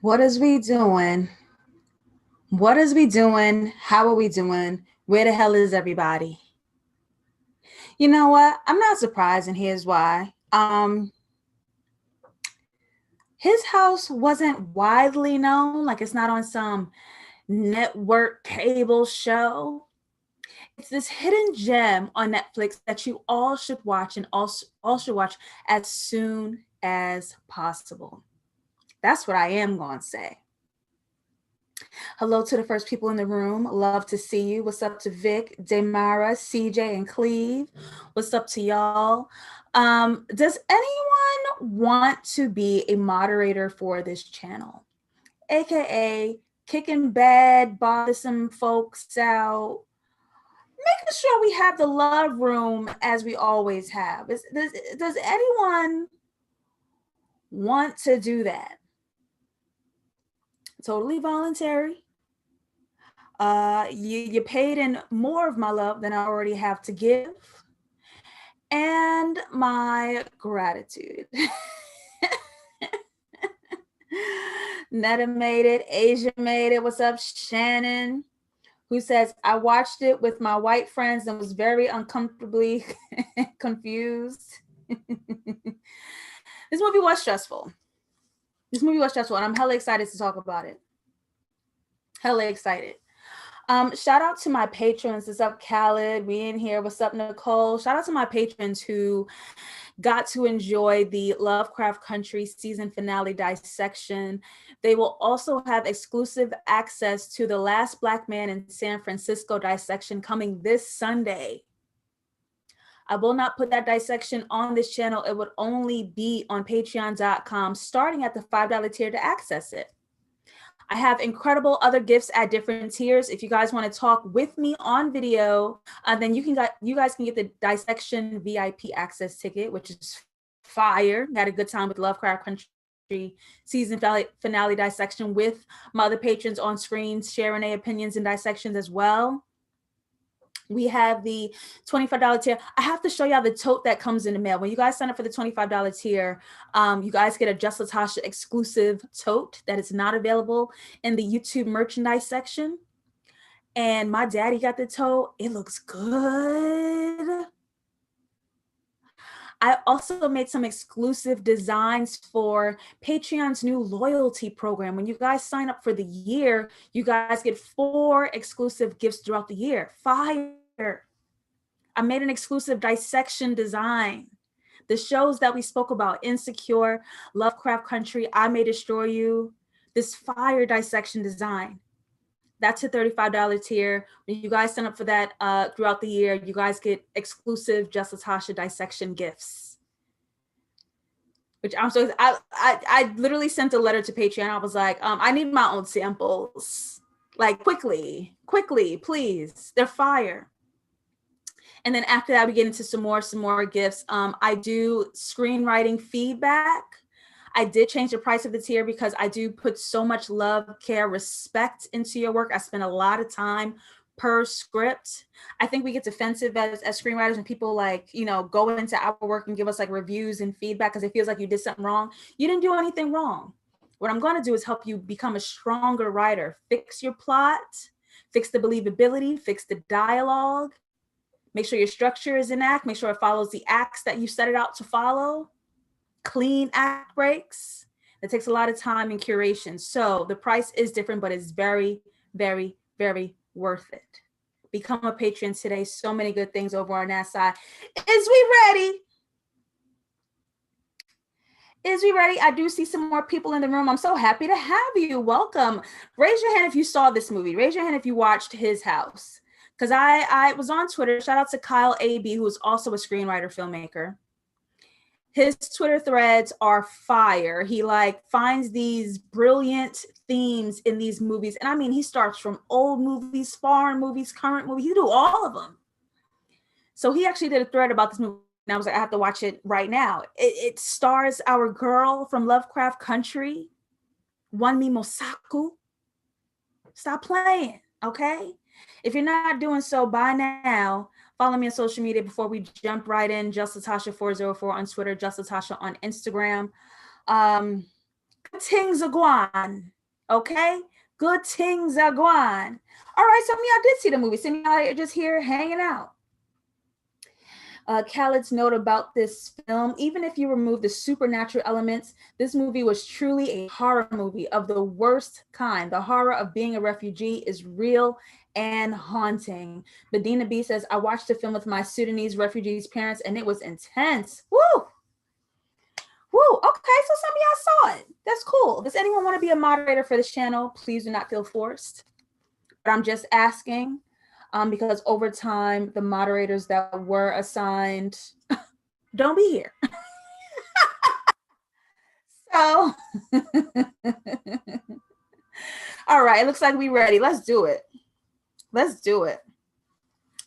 What is we doing? What is we doing? How are we doing? Where the hell is everybody? You know what? I'm not surprised, and here's why. His house wasn't widely known, like it's not on some network cable show. It's this hidden gem on Netflix that you all should watch and all should watch as soon as possible. That's what I am going to say. Hello to the first people in the room. Love to see you. What's up to Vic, Damara, CJ, and Cleve? What's up to y'all? Does anyone want to be a moderator for this channel? AKA kicking bad, bothersome folks out, making sure we have the love room as we always have. Does anyone want to do that? Totally voluntary. You paid in more of my love than I already have to give, and my gratitude. Netta made it. Asia made it. What's up, Shannon? Who says, I watched it with my white friends and was very uncomfortably confused. This movie was stressful. And I'm hella excited to talk about it. Hella excited. Shout out to my patrons. What's up, Khaled? We in here. What's up, Nicole? Shout out to my patrons who got to enjoy the Lovecraft Country season finale dissection. They will also have exclusive access to the Last Black Man in San Francisco dissection coming this Sunday. I will not put that dissection on this channel. It would only be on patreon.com starting at the $5 tier to access it. I have incredible other gifts at different tiers. If you guys want to talk with me on video, then you guys can get the dissection VIP access ticket, which is fire. Had a good time with Lovecraft Country season finale dissection with my other patrons on screen, sharing their opinions and dissections as well. We have the $25 tier. I have to show y'all the tote that comes in the mail. When you guys sign up for the $25 tier, you guys get a JustLatasha exclusive tote that is not available in the YouTube merchandise section. And my daddy got the tote. It looks good. I also made some exclusive designs for Patreon's new loyalty program. When you guys sign up for the year, you guys get 4 exclusive gifts throughout the year. Fire. I made an exclusive dissection design. The shows that we spoke about, Insecure, Lovecraft Country, I May Destroy You, this fire dissection design. That's a $35 tier. When you guys sign up for that throughout the year, you guys get exclusive JustLatasha dissection gifts. Which I'm so I literally sent a letter to Patreon. I was like, I need my own samples. Like quickly, please. They're fire. And then after that, we get into some more gifts. I do screenwriting feedback. I did change the price of the tier because I do put so much love, care, respect into your work. I spend a lot of time per script. I think we get defensive as screenwriters when people go into our work and give us reviews and feedback because it feels like you did something wrong. You didn't do anything wrong. What I'm going to do is help you become a stronger writer. Fix your plot, fix the believability, fix the dialogue, make sure your structure is in act, make sure it follows the acts that you set it out to follow. Clean act breaks. It takes a lot of time and curation. So the price is different, but it's very, very, very worth it. Become a patron today. So many good things over on that side. Is we ready? I do see some more people in the room. I'm so happy to have you. Welcome. Raise your hand if you saw this movie. Raise your hand if you watched His House. Because I was on Twitter. Shout out to Kyle A.B., who is also a screenwriter, filmmaker. His Twitter threads are fire. He finds these brilliant themes in these movies. And I mean, he starts from old movies, foreign movies, current movies. He do all of them. So he actually did a thread about this movie. And I was like, I have to watch it right now. It stars our girl from Lovecraft Country, Wunmi Mosaku. Stop playing, okay? If you're not doing so by now, follow me on social media before we jump right in. JustLatasha404 on Twitter, JustLatasha on Instagram. Good things are going. Okay? Good things are going. All right, some of y'all did see the movie. Some of y'all are just here hanging out. Khaled's note about this film: even if you remove the supernatural elements, this movie was truly a horror movie of the worst kind. The horror of being a refugee is real and haunting. Medina B says, I watched the film with my Sudanese refugees' parents and it was intense. Woo! Woo! Okay, so some of y'all saw it. That's cool. Does anyone want to be a moderator for this channel? Please do not feel forced. But I'm just asking. Because over time, the moderators that were assigned don't be here. So, all right, it looks like we're ready. Let's do it. Let's do it.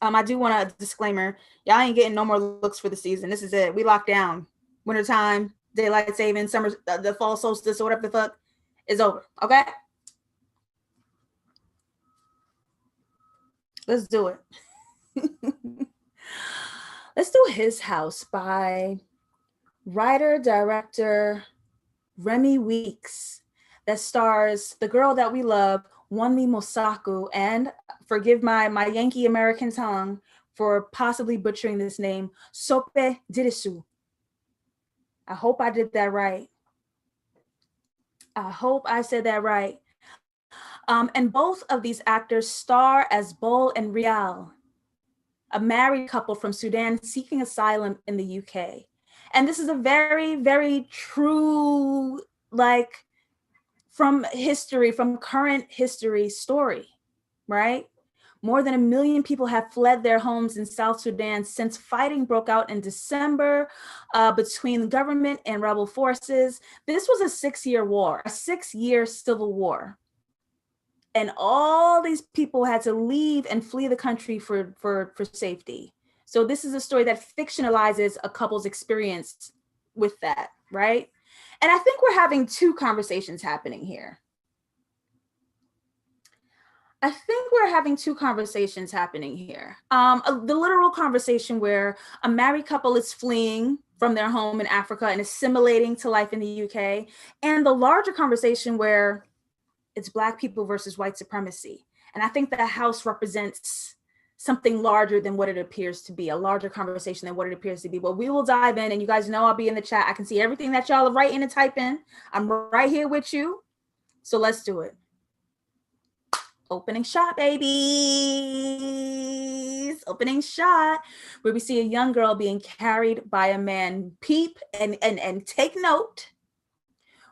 I do want a disclaimer. Y'all ain't getting no more looks for the season. This is it. We locked down. Wintertime, daylight saving, summer, the fall solstice, or whatever the fuck is over. Okay? Let's do it. Let's do His House by writer-director Remi Weekes, that stars the girl that we love, Wunmi Mosaku, and forgive my Yankee American tongue for possibly butchering this name, Ṣọpẹ Dìrísù. I hope I did that right. I hope I said that right. And both of these actors star as Bol and Rial, a married couple from Sudan seeking asylum in the UK. And this is a very, very true, like, from history, from current history story, right? More than 1 million people have fled their homes in South Sudan since fighting broke out in December between the government and rebel forces. This was a 6-year war, a 6-year civil war. And all these people had to leave and flee the country for safety. So this is a story that fictionalizes a couple's experience with that, right? And I think we're having two conversations happening here. The literal conversation where a married couple is fleeing from their home in Africa and assimilating to life in the UK, and the larger conversation where it's Black people versus white supremacy. And I think that house represents something larger than what it appears to be, a larger conversation than what it appears to be. But we will dive in, and you guys know I'll be in the chat. I can see everything that y'all are writing and typing. I'm right here with you. So let's do it. Opening shot, babies. Opening shot, where we see a young girl being carried by a man. Peep and take note.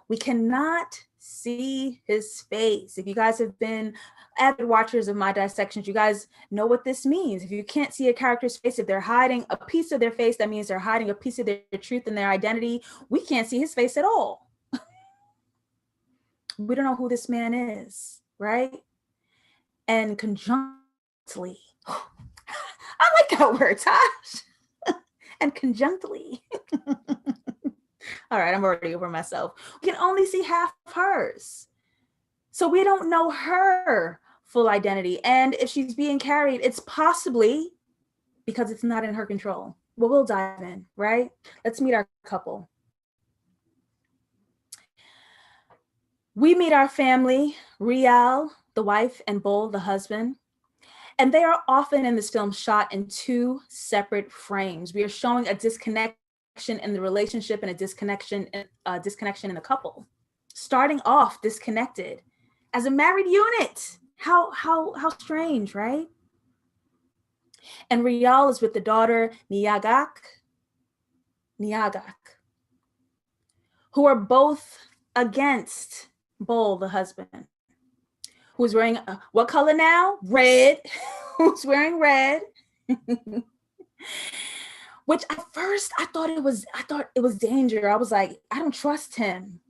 We cannot see his face. If you guys have been avid watchers of my dissections, you guys know what this means. If you can't see a character's face, if they're hiding a piece of their face, that means they're hiding a piece of their truth and their identity. We can't see his face at all. We don't know who this man is, right? And conjunctly, I like that word, Tosh. And conjunctly. All right, I'm already over myself. We can only see half of hers. So we don't know her full identity. And if she's being carried, it's possibly because it's not in her control. Well, we'll dive in, right? Let's meet our couple. We meet our family, Rial, the wife, and Bol, the husband. And they are often in this film shot in two separate frames. We are showing a disconnection in the relationship and a disconnection in the couple. Starting off disconnected as a married unit. How strange, right? And Rial is with the daughter Niagak, who are both against Bol, the husband, who's wearing what color now? Red. Who's wearing red? Which at first I thought it was danger. I was like, I don't trust him.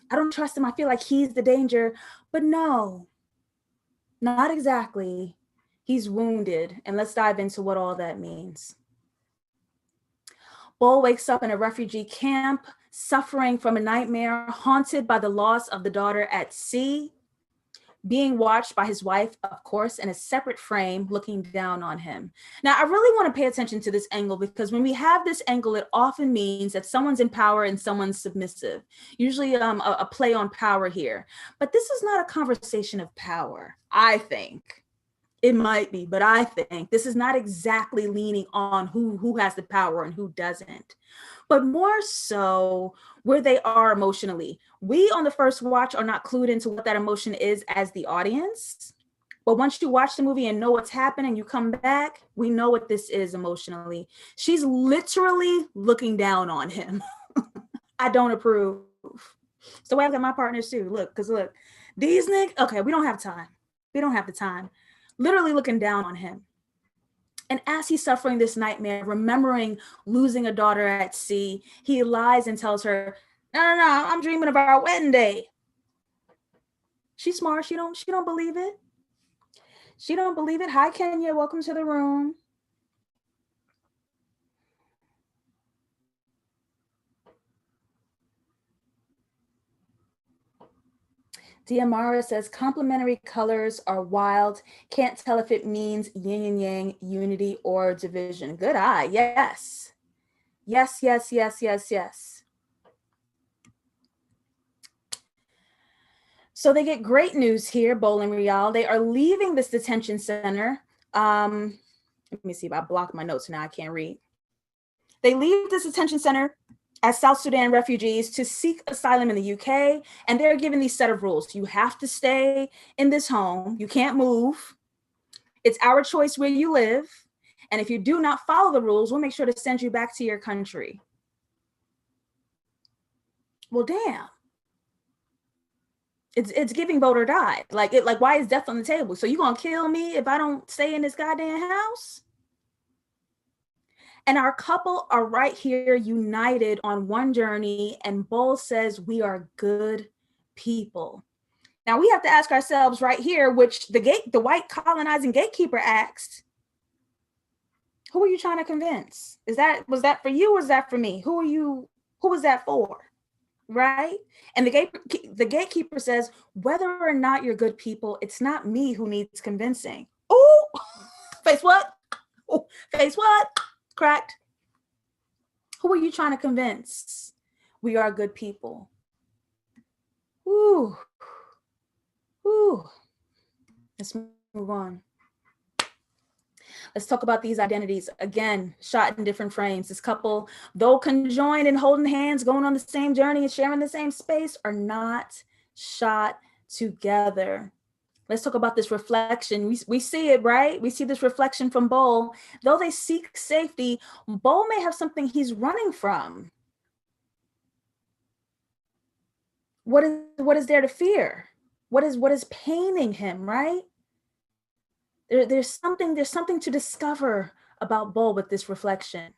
I feel like he's the danger. But no, not exactly. He's wounded. And let's dive into what all that means. Bol wakes up in a refugee camp, suffering from a nightmare, haunted by the loss of the daughter at sea. being watched by his wife, of course, in a separate frame, looking down on him. Now, I really want to pay attention to this angle, because when we have this angle, it often means that someone's in power and someone's submissive, usually a play on power here. But this is not a conversation of power, I think. It might be, but I think this is not exactly leaning on who has the power and who doesn't, but more so where they are emotionally. We on the first watch are not clued into what that emotion is as the audience. But once you watch the movie and know what's happening, you come back, we know what this is emotionally. She's literally looking down on him. I don't approve. It's the way I look at my partners too. Look, because look, these niggas, okay, we don't have time. We don't have the time. Literally looking down on him. And as he's suffering this nightmare, remembering losing a daughter at sea, he lies and tells her, no, I'm dreaming of our wedding day. She's smart. She don't believe it. She don't believe it. Hi, Kenya. Welcome to the room. Diamara says, complementary colors are wild. Can't tell if it means yin and yang, unity, or division. Good eye. Yes. Yes, yes, yes, yes, yes. So they get great news here, Bol and Rial. They are leaving this detention center. Let me see if I blocked my notes now. I can't read. They leave this detention center as South Sudan refugees to seek asylum in the UK. And they're given these set of rules. You have to stay in this home. You can't move. It's our choice where you live. And if you do not follow the rules, we'll make sure to send you back to your country. Well, damn. It's giving vote or die. Like why is death on the table? So you gonna kill me if I don't stay in this goddamn house? And our couple are right here united on one journey, and Bol says we are good people. Now we have to ask ourselves right here, which the white colonizing gatekeeper asked, who are you trying to convince? Was that for you or was that for me? Who was that for? Right? And the gatekeeper says, whether or not you're good people, it's not me who needs convincing. Oh, face what? Ooh, face what? Cracked. Who are you trying to convince? We are good people. Ooh. Ooh. Let's move on. Let's talk about these identities. Again, shot in different frames. This couple, though conjoined and holding hands, going on the same journey and sharing the same space, are not shot together. Let's talk about this reflection. We see it, right? We see this reflection from Bol. Though they seek safety, Bol may have something he's running from. What is there to fear? What is paining him, right? There's something to discover about Bol with this reflection.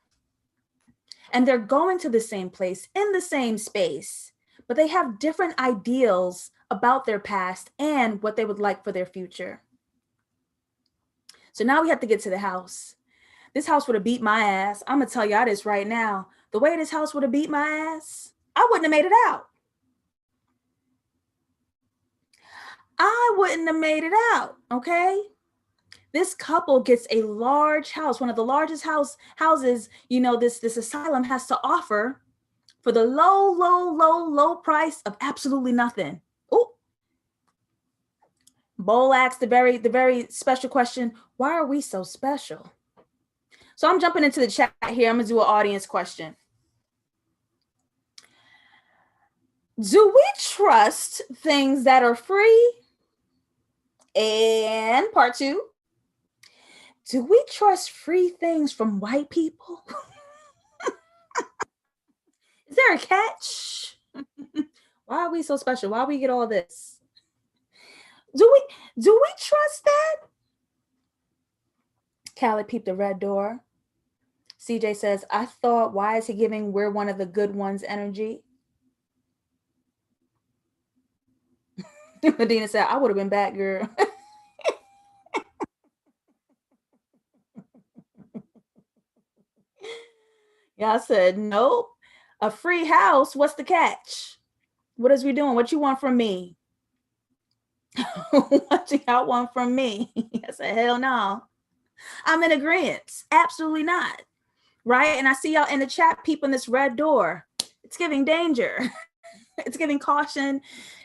And they're going to the same place, in the same space, but they have different ideals about their past and what they would like for their future. So now we have to get to the house. This house would have beat my ass. I'm gonna tell y'all this right now. The way this house would have beat my ass, I wouldn't have made it out. I wouldn't have made it out, okay? This couple gets a large house, one of the largest houses, this asylum has to offer, for the low price of absolutely nothing. Oh, Bol asked the very special question, why are we so special? So I'm jumping into the chat here. I'm gonna do an audience question. Do we trust things that are free? And part two, do we trust free things from white people? Is there a catch? Why are we so special? Why we get all this? Do we trust that? Callie peeped the red door. CJ says, I thought, why is he giving we're one of the good ones energy? Medina said, I would have been back, girl. Yeah, I said, nope. A free house, what's the catch? What is we doing? What you want from me? What do y'all want from me? I said, hell no. I'm in agreement. Absolutely not. Right? And I see y'all in the chat peeping this red door. It's giving danger. It's giving caution.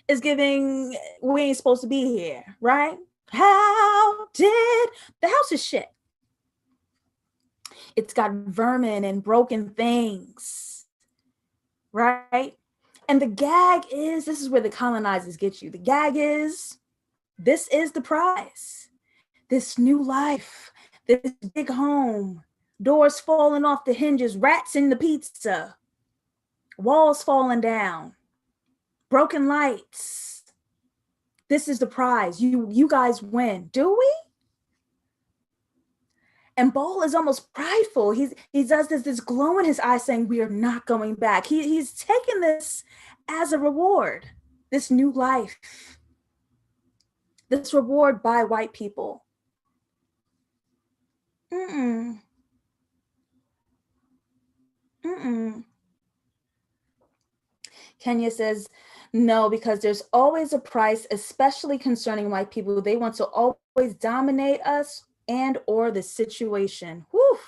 It's giving we ain't supposed to be here. Right? How did the house is shit? It's got vermin and broken things. Right? And the gag is, this is where the colonizers get you. The gag is, this is the prize. This new life, this big home, doors falling off the hinges, rats in the pizza, walls falling down, broken lights. This is the prize. You guys win. Do we? And Bol is almost prideful. He does this glow in his eyes saying, we are not going back. He's taken this as a reward, this new life, this reward by white people. Kenya says, no, because there's always a price, especially concerning white people. They want to always dominate us and or the situation. Woo.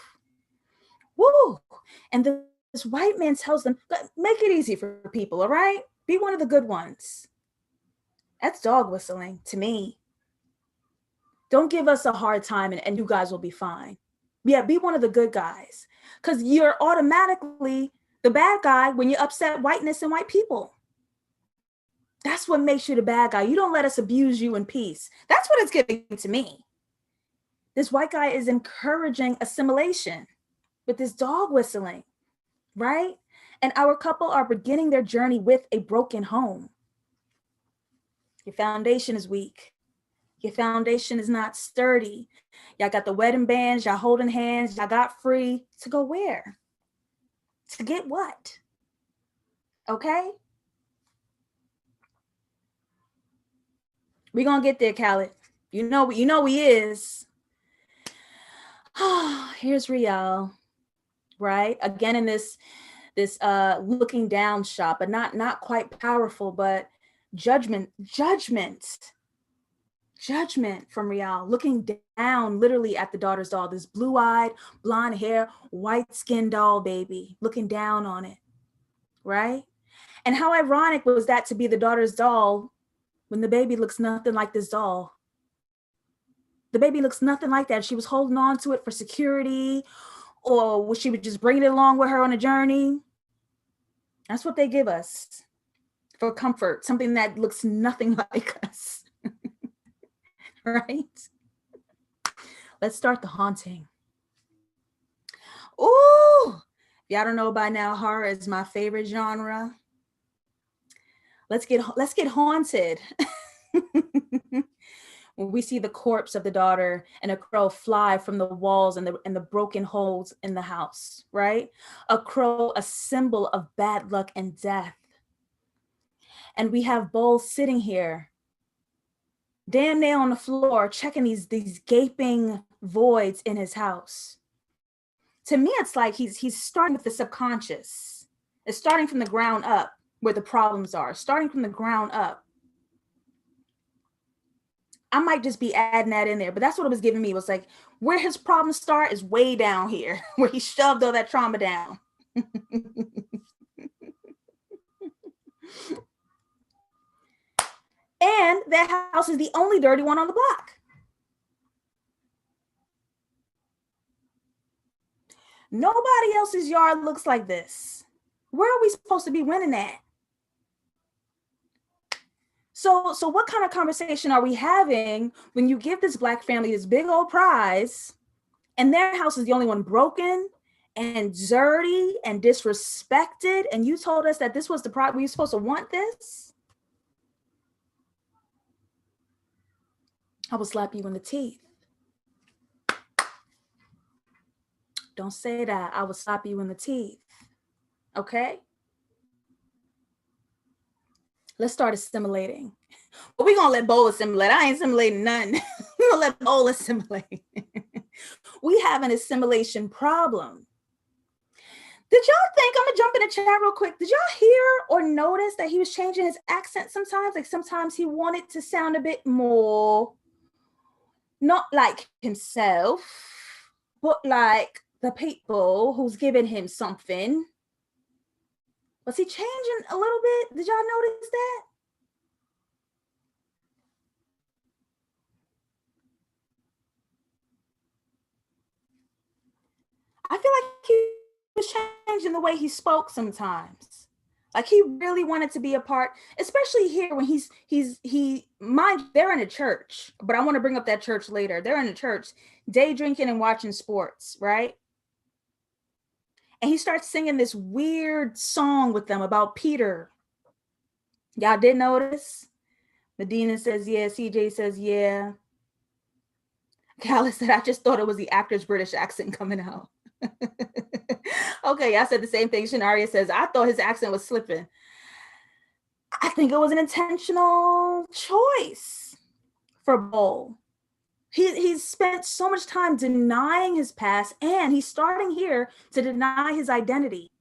Woo. And this white man tells them, make it easy for people, all right? Be one of the good ones. That's dog whistling to me. Don't give us a hard time and you guys will be fine. Yeah, be one of the good guys. Because you're automatically the bad guy when you upset whiteness and white people. That's what makes you the bad guy. You don't let us abuse you in peace. That's what it's giving to me. This white guy is encouraging assimilation with this dog whistling, right? And our couple are beginning their journey with a broken home. Your foundation is weak. Your foundation is not sturdy. Y'all got the wedding bands, y'all holding hands, y'all got free to go where? To get what? Okay? We're gonna get there, Khaled. You know he is. Here's Rial, right? Again in this looking down shot, but not quite powerful, but judgment from Rial, looking down literally at the daughter's doll, this blue-eyed, blonde hair, white-skinned doll baby, looking down on it, right? And how ironic was that to be the daughter's doll when the baby looks nothing like this doll? The baby looks nothing like that. She was holding on to it for security, or was she just bringing it along with her on a journey? That's what they give us for comfort, something that looks nothing like us. Right? Let's start the haunting. Ooh, y'all don't know by now, horror is my favorite genre. Let's get haunted. When we see the corpse of the daughter and a crow fly from the walls and the broken holes in the house, right? A crow, a symbol of bad luck and death. And we have Bol sitting here, damn nail on the floor, checking these gaping voids in his house. To me, it's like he's starting with the subconscious. It's starting from the ground up where the problems are, starting from the ground up. I might just be adding that in there, but that's what it was giving me. It was like where his problems start is way down here, where he shoved all that trauma down. And that house is the only dirty one on the block. Nobody else's yard looks like this. Where are we supposed to be winning at? So what kind of conversation are we having when you give this Black family this big old prize and their house is the only one broken and dirty and disrespected, and you told us that this was the prize, were you supposed to want this? I will slap you in the teeth. Don't say that. I will slap you in the teeth. Okay? Let's start assimilating. But we're going to let Bol assimilate. I ain't assimilating none. We're going to let Bol assimilate. We have an assimilation problem. Did y'all think, I'm gonna jump in the chat real quick. Did y'all hear or notice that he was changing his accent sometimes? Like sometimes he wanted to sound a bit more, not like himself, but like the people who's giving him something. Was he changing a little bit? Did y'all notice that? I feel like he was changing the way he spoke sometimes. Like he really wanted to be a part, especially here when they're in a church, but I want to bring up that church later. They're in a church, day drinking and watching sports, right? And he starts singing this weird song with them about Peter. Y'all did notice? Medina says, yeah. CJ says, yeah. Callis said, I just thought it was the actor's British accent coming out. Okay, I said the same thing. Shanaria says, I thought his accent was slipping. I think it was an intentional choice for Bol. He's spent so much time denying his past, and he's starting here to deny his identity,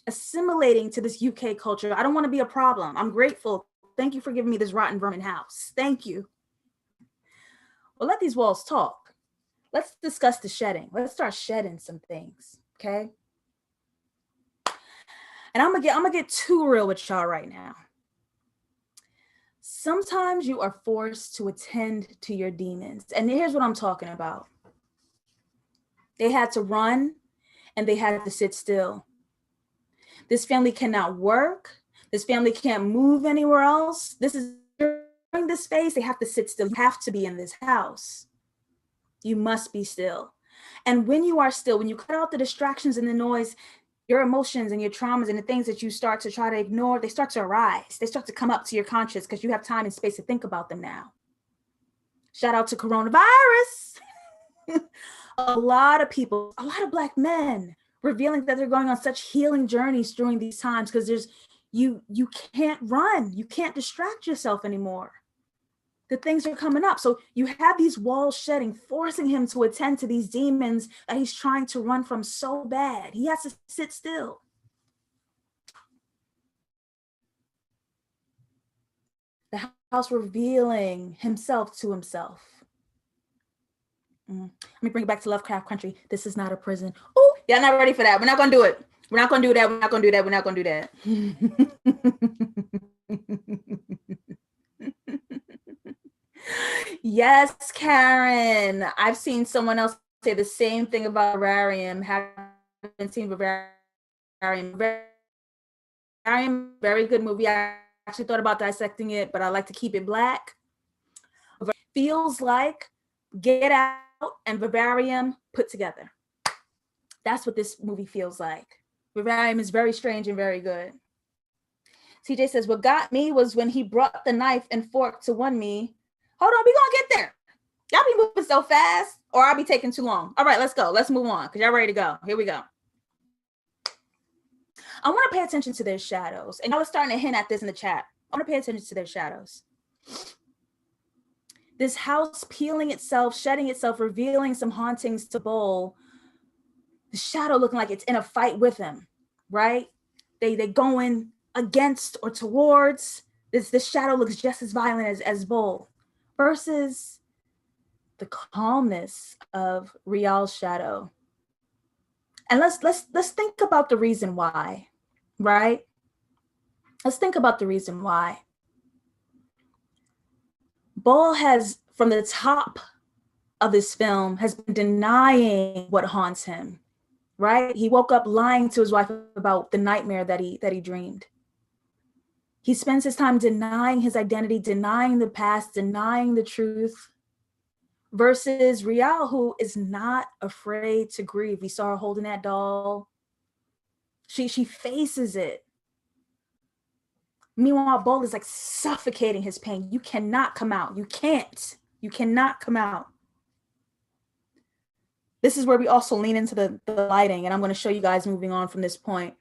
assimilating to this UK culture. I don't want to be a problem. I'm grateful. Thank you for giving me this rotten vermin house. Thank you. Well, let these walls talk. Let's discuss the shedding. Let's start shedding some things, okay? And I'm gonna get too real with y'all right now. Sometimes you are forced to attend to your demons. And here's what I'm talking about. They had to run and they had to sit still. This family cannot work. This family can't move anywhere else. This is during this phase, they have to sit still. You have to be in this house. You must be still. And when you are still, when you cut out the distractions and the noise, your emotions and your traumas and the things that you start to try to ignore, they start to arise. They start to come up to your conscious because you have time and space to think about them now. Shout out to coronavirus. A lot of people, a lot of Black men revealing that they're going on such healing journeys during these times because you can't run. You can't distract yourself anymore. The things are coming up. So you have these walls shedding, forcing him to attend to these demons that he's trying to run from so bad. He has to sit still. The house revealing himself to himself. Let me bring it back to Lovecraft Country. This is not a prison. Oh, y'all not ready for that. We're not going to do it. We're not going to do that. We're not going to do that. We're not going to do that. Yes, Karen. I've seen someone else say the same thing about Vivarium. Haven't seen Vivarium. Vivarium, very good movie. I actually thought about dissecting it, but I like to keep it Black. Feels like Get Out and Vivarium put together. That's what this movie feels like. Vivarium is very strange and very good. TJ says, what got me was when he brought the knife and fork to Wunmi. Hold on, we gonna get there. Y'all be moving so fast, or I'll be taking too long. All right, let's go. Let's move on, because y'all ready to go. Here we go. I want to pay attention to their shadows. And y'all are starting to hint at this in the chat. I want to pay attention to their shadows. This house peeling itself, shedding itself, revealing some hauntings to Bol. The shadow looking like it's in a fight with him, right? They going against or towards. This shadow looks just as violent as Bol. Versus the calmness of Rial's shadow. And let's think about the reason why, right? Let's think about the reason why. Bol has, from the top of this film, has been denying what haunts him, right? He woke up lying to his wife about the nightmare that he dreamed. He spends his time denying his identity, denying the past, denying the truth, versus Rial, who is not afraid to grieve. We saw her holding that doll. She faces it. Meanwhile, Bol is like suffocating his pain. You cannot come out. You can't. You cannot come out. This is where we also lean into the lighting, and I'm going to show you guys moving on from this point.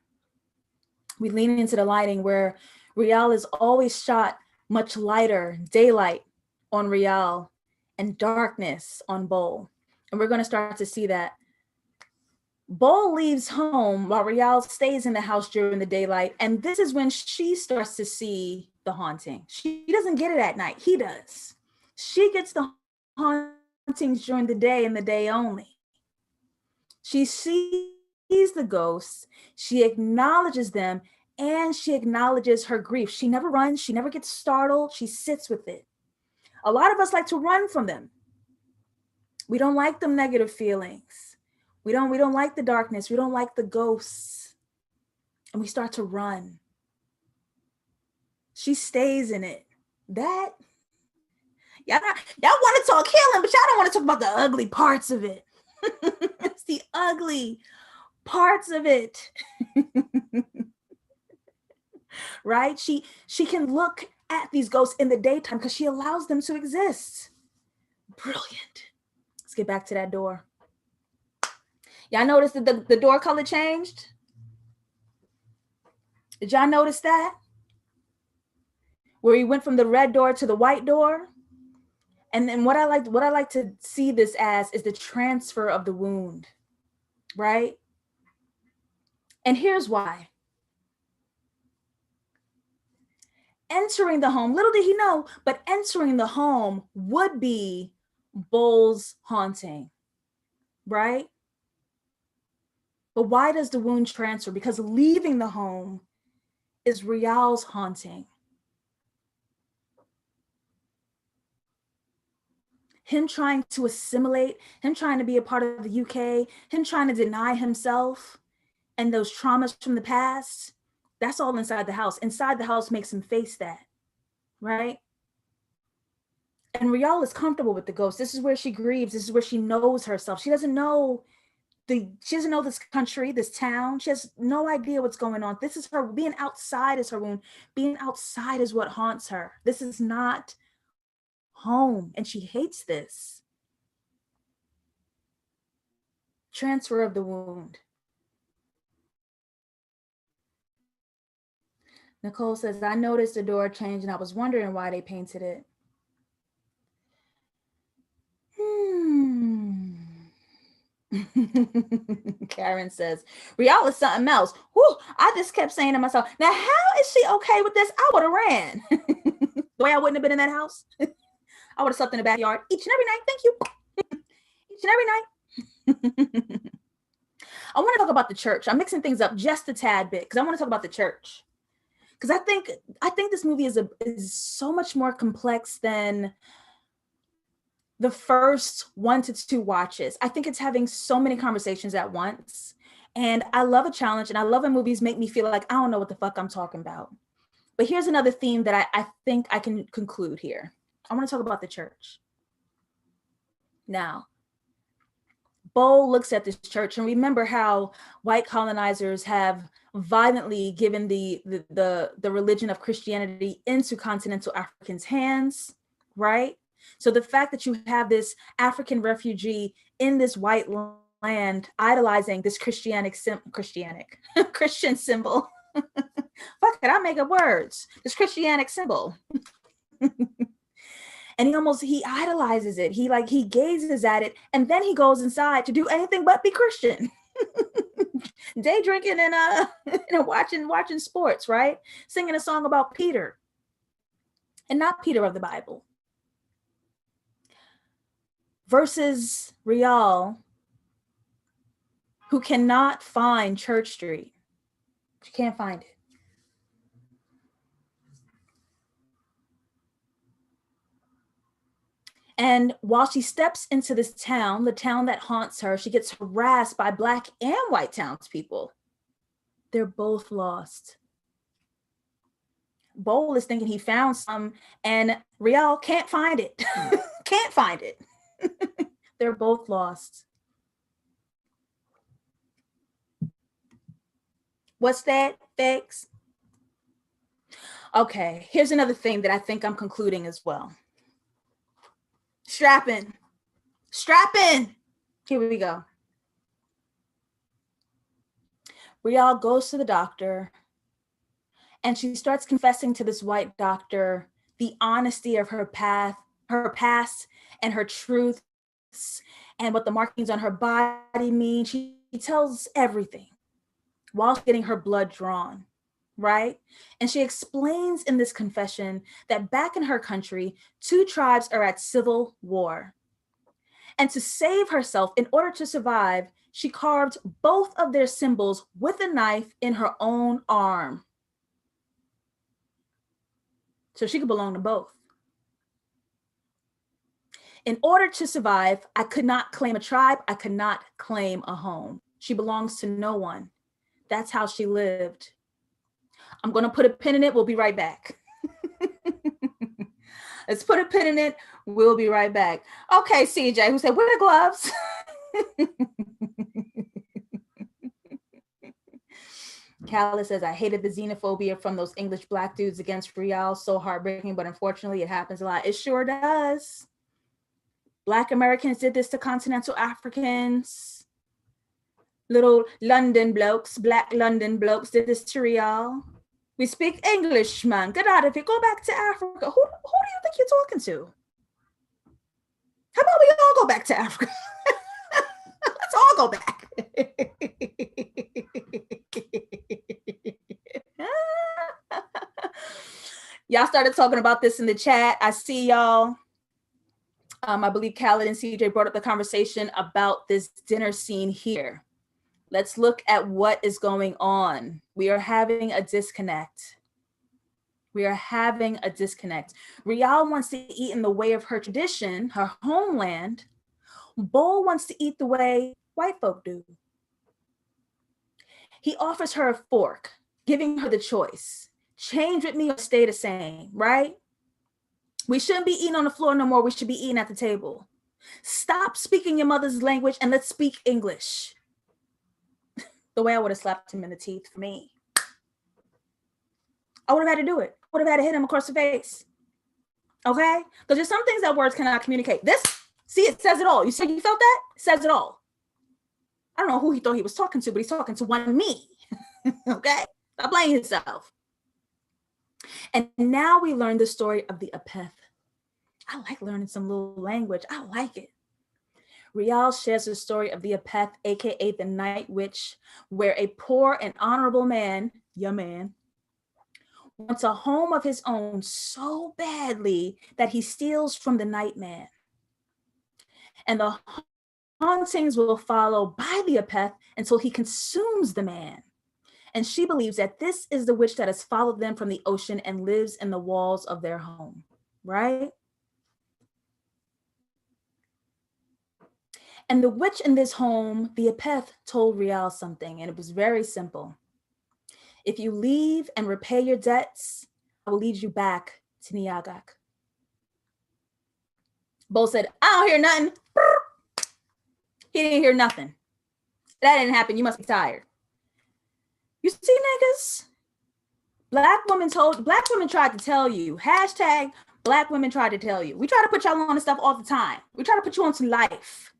We lean into the lighting where Rial is always shot much lighter, daylight on Rial and darkness on Bol. And we're going to start to see that. Bol leaves home while Rial stays in the house during the daylight. And this is when she starts to see the haunting. She doesn't get it at night. He does. She gets the hauntings during the day and the day only. She sees the ghosts. She acknowledges them, and she acknowledges her grief. She never runs. She never gets startled. She sits with it. A lot of us like to run from them. We don't like them negative feelings. We don't like the darkness. We don't like the ghosts. And we start to run. She stays in it. That, y'all want to talk healing, but y'all don't want to talk about the ugly parts of it. It's the ugly parts of it. Right? She can look at these ghosts in the daytime because she allows them to exist. Brilliant. Let's get back to that door. Y'all notice that the door color changed? Did y'all notice that? Where he went from the red door to the white door? And then what I like to see this as is the transfer of the wound, right? And here's why. Entering the home, little did he know, but entering the home would be Bol's haunting, right? But why does the wound transfer? Because leaving the home is Rial's haunting. Him trying to assimilate, him trying to be a part of the UK, him trying to deny himself and those traumas from the past, that's all inside the house. Inside the house makes him face that, right? And Rial is comfortable with the ghost. This is where she grieves. This is where she knows herself. She doesn't know this country, this town. She has no idea what's going on. This is her, being outside is her wound. Being outside is what haunts her. This is not home, and she hates this. Transfer of the wound. Nicole says, I noticed the door changed and I was wondering why they painted it. Karen says, Rial is something else. Whew, I just kept saying to myself, now how is she okay with this? I would have ran. The way I wouldn't have been in that house. I would have slept in the backyard each and every night. Thank you. Each and every night. I want to talk about the church. I'm mixing things up just a tad bit because I want to talk about the church. Because I think this movie is so much more complex than the first 1 to 2 watches. I think it's having so many conversations at once. And I love a challenge, and I love when movies make me feel like I don't know what the fuck I'm talking about. But here's another theme that I think I can conclude here. I want to talk about the church. Now, Bol looks at this church, and remember how white colonizers have violently given the religion of Christianity into continental Africans' hands, right? So the fact that you have this African refugee in this white land idolizing this Christian symbol. Fuck it, I make up words. This Christianic symbol. And he idolizes it. He gazes at it, and then he goes inside to do anything but be Christian. Day drinking and watching sports, right? Singing a song about Peter, and not Peter of the Bible. Versus Rial, who cannot find Church Street. She can't find it. And while she steps into this town, the town that haunts her, she gets harassed by Black and white townspeople. They're both lost. Bol is thinking he found some, and Rial can't find it. Can't find it. They're both lost. What's that, Bex? Okay, here's another thing that I think I'm concluding as well. Strap in. Here we go. Rial goes to the doctor, and she starts confessing to this white doctor the honesty of her past, and her truths, and what the markings on her body mean. She tells everything while getting her blood drawn, right? And she explains in this confession that back in her country, two tribes are at civil war. And to save herself, in order to survive, she carved both of their symbols with a knife in her own arm. So she could belong to both. In order to survive, I could not claim a tribe. I could not claim a home. She belongs to no one. That's how she lived. I'm going to put a pin in it. We'll be right back. Let's put a pin in it. We'll be right back. Okay, CJ, who said, wear the gloves. Callis says, I hated the xenophobia from those English Black dudes against Rial. So heartbreaking, but unfortunately it happens a lot. It sure does. Black Americans did this to continental Africans. Little London blokes, Black London blokes did this to Rial. We speak English, man. Get out of it. Go back to Africa. Who do you think you're talking to? How about we all go back to Africa? Let's all go back. Y'all started talking about this in the chat. I see y'all. I believe Khaled and CJ brought up the conversation about this dinner scene here. Let's look at what is going on. We are having a disconnect. We are having a disconnect. Rial wants to eat in the way of her tradition, her homeland. Bol wants to eat the way white folk do. He offers her a fork, giving her the choice. Change with me or stay the same, right? We shouldn't be eating on the floor no more. We should be eating at the table. Stop speaking your mother's language and let's speak English. The way I would have slapped him in the teeth for me. I would have had to do it. I would have had to hit him across the face. Okay? Because there's some things that words cannot communicate. This, see, it says it all. You said you felt that? It says it all. I don't know who he thought he was talking to, but he's talking to one me. Okay? Stop playing himself. And now we learn the story of the Apeth. I like learning some little language. I like it. Rial shares the story of the Apeth, aka the Night Witch, where a poor and honorable man, your man, wants a home of his own so badly that he steals from the night man. And the hauntings will follow by the Apeth until he consumes the man. And she believes that this is the witch that has followed them from the ocean and lives in the walls of their home, right? And the witch in this home, the Apeth, told Rial something, and it was very simple. If you leave and repay your debts, I will lead you back to Niagak. Bol said, I don't hear nothing. He didn't hear nothing. That didn't happen. You must be tired. You see, niggas? Black women tried to tell you. Hashtag Black women tried to tell you. We try to put y'all on this stuff all the time. We try to put you on to life.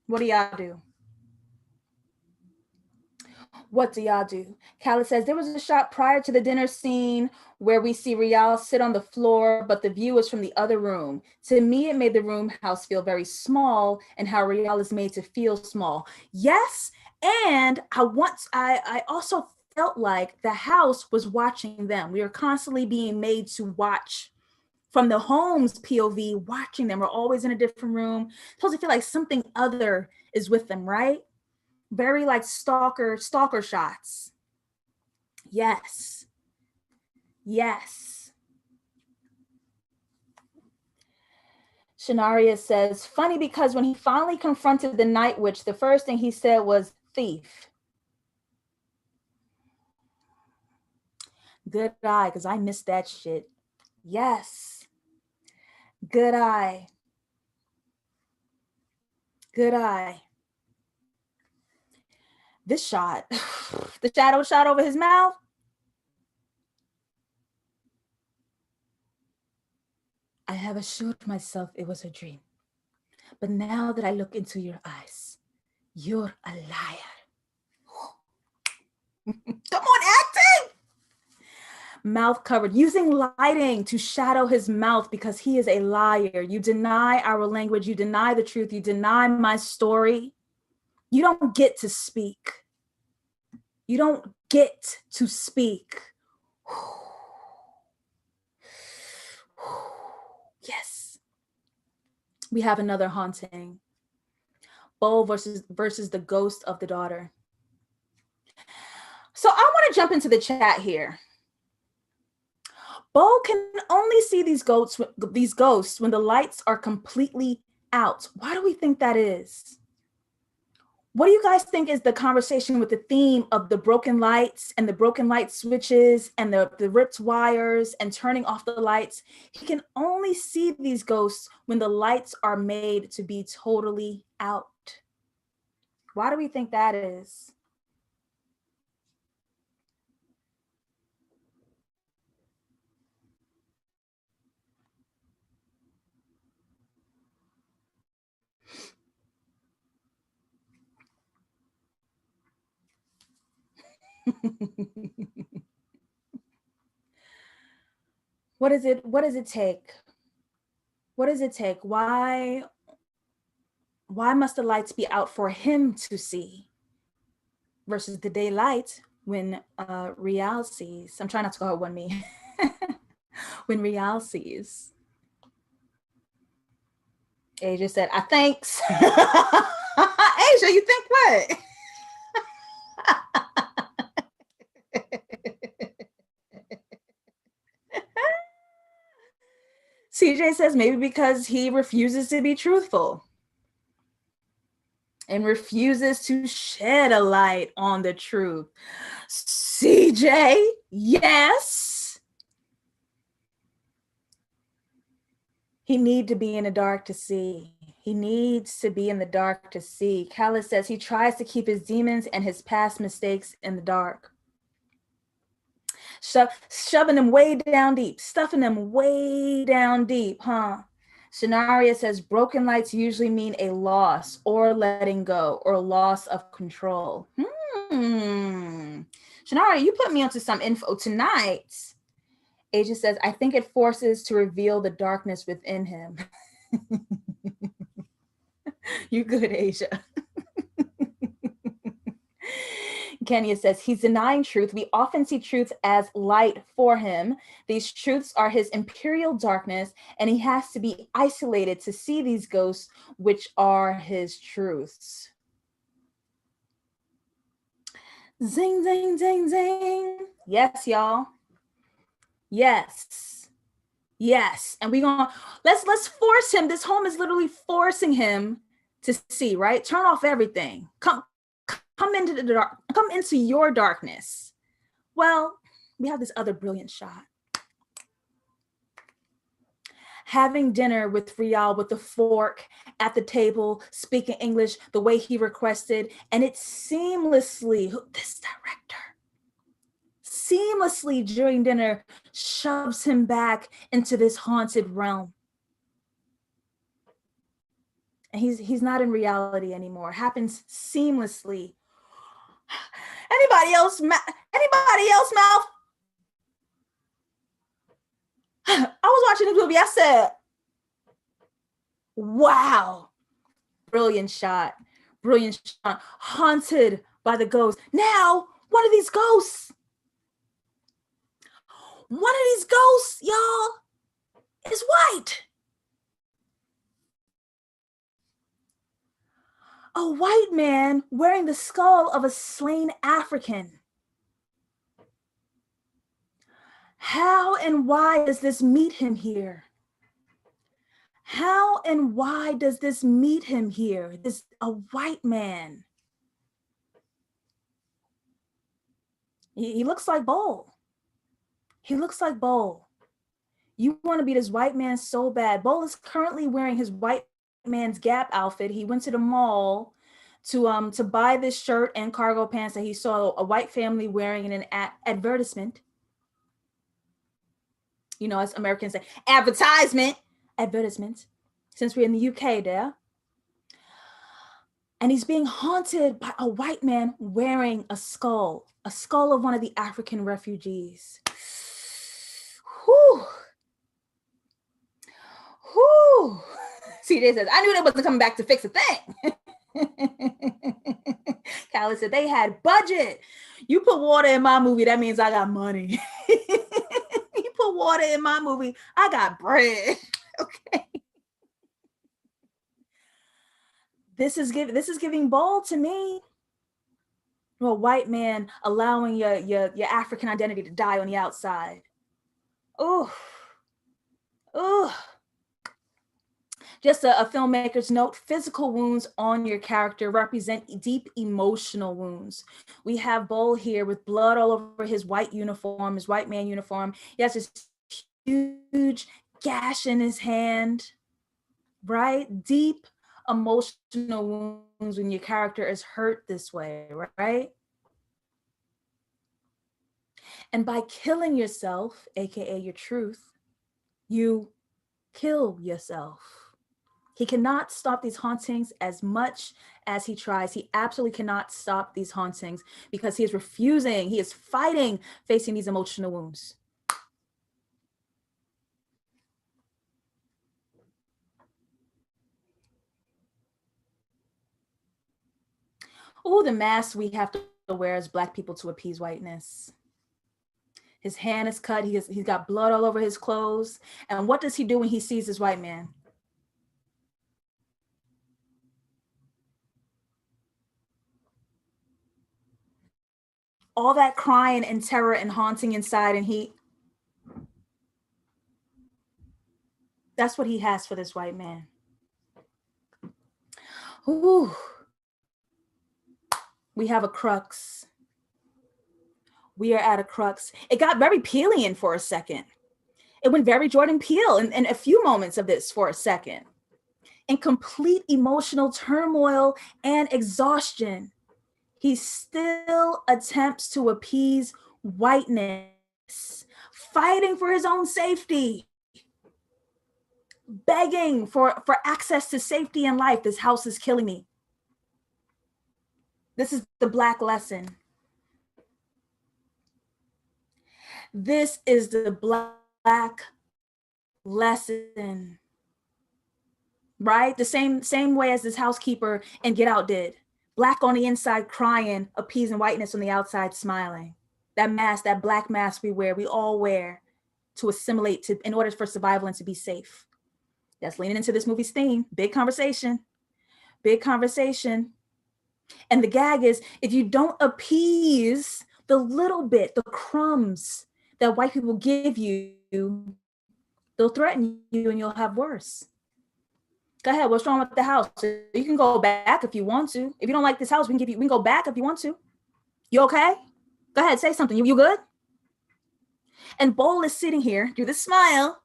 What do y'all do? What do y'all do? Khaled says, there was a shot prior to the dinner scene where we see Rial sit on the floor, but the view is from the other room. To me, it made the room house feel very small and how Rial is made to feel small. Yes, and I also felt like the house was watching them. We are constantly being made to watch from the home's POV, watching them. We're always in a different room. Supposed to feel like something other is with them, right? Very like stalker shots. Yes. Yes. Shanaria says, funny because when he finally confronted the night witch, the first thing he said was thief. Good eye, because I missed that shit. Yes. Good eye. Good eye. This shot, the shadow shot over his mouth. I have assured myself it was a dream. But now that I look into your eyes, you're a liar. Come on, acting! Mouth covered, using lighting to shadow his mouth because he is a liar. You deny our language, you deny the truth, you deny my story. You don't get to speak. You don't get to speak. Yes. We have another haunting. Bol versus the ghost of the daughter. So I want to jump into the chat here. Bol can only see these ghosts when the lights are completely out. Why do we think that is? What do you guys think is the conversation with the theme of the broken lights and the broken light switches and the ripped wires and turning off the lights? He can only see these ghosts when the lights are made to be totally out. Why do we think that is? What does it take? What does it take? Why must the lights be out for him to see versus the daylight when Rial sees? I'm trying not to call her Wunmi. When Rial sees. Asia said, I thanks. Asia, you think what? CJ says maybe because he refuses to be truthful and refuses to shed a light on the truth. CJ, yes. He needs to be in the dark to see. He needs to be in the dark to see. Callus says he tries to keep his demons and his past mistakes in the dark. Shoving them way down deep, stuffing them way down deep, huh? Shanaria says broken lights usually mean a loss or letting go or loss of control. Shanaria, you put me onto some info tonight. Asia says, I think it forces to reveal the darkness within him. You good, Asia. Kenya says, he's denying truth. We often see truth as light for him. These truths are his imperial darkness, and he has to be isolated to see these ghosts, which are his truths. Zing, zing, zing, zing. Yes, y'all. Yes. Yes. And we're gonna let's force him. This home is literally forcing him to see, right? Turn off everything. Come into the dark, come into your darkness. Well, we have this other brilliant shot. Having dinner with Rial with the fork at the table, speaking English the way he requested, and it seamlessly, this director, seamlessly during dinner shoves him back into this haunted realm. And he's not in reality anymore. It happens seamlessly. Anybody else mouth? I was watching this movie. I said, wow, brilliant shot. Haunted by the ghost. Now, one of these ghosts, y'all, is white. A white man wearing the skull of a slain African. How and why does this meet him here? How and why does this meet him here? This a white man. He looks like Bol. He looks like Bol. You want to be this white man so bad. Bol is currently wearing his white man's Gap outfit. He went to the mall to buy this shirt and cargo pants that he saw a white family wearing in an advertisement. You know, as Americans say, advertisement, since we're in the UK there. And he's being haunted by a white man wearing a skull of one of the African refugees. Whew. Whew. CJ says, I knew they wasn't coming back to fix a thing. Khaled said they had budget. You put water in my movie, that means I got money. You put water in my movie, I got bread. Okay. This is giving Bol to me. A white man allowing your African identity to die on the outside. Oh, oh. Just a filmmaker's note, physical wounds on your character represent deep emotional wounds. We have Bol here with blood all over his white uniform, his white man uniform. He has this huge gash in his hand, right? Deep emotional wounds when your character is hurt this way, right? And by killing yourself, AKA your truth, you kill yourself. He cannot stop these hauntings as much as he tries. He absolutely cannot stop these hauntings because he is refusing, he is fighting, facing these emotional wounds. Oh, the mask we have to wear as Black people to appease whiteness. His hand is cut, he's got blood all over his clothes. And what does he do when he sees this white man? All that crying and terror and haunting inside, and that's what he has for this white man. Ooh. We have a crux. We are at a crux. It got very Peelian for a second. It went very Jordan Peele in a few moments of this for a second. In complete emotional turmoil and exhaustion, he still attempts to appease whiteness, fighting for his own safety, begging for access to safety and life. This house is killing me. This is the Black lesson. This is the Black lesson, right? The same way as this housekeeper in Get Out did. Black on the inside crying, appeasing whiteness on the outside smiling. That mask, that Black mask we all wear to assimilate, in order for survival and to be safe. That's leaning into this movie's theme. Big conversation. Big conversation. And the gag is, if you don't appease the little bit, the crumbs that white people give you, they'll threaten you and you'll have worse. Go ahead, what's wrong with the house? You can go back if you want to. If you don't like this house, we can go back if you want to. You okay? Go ahead, say something. You good? And Bol is sitting here, do the smile,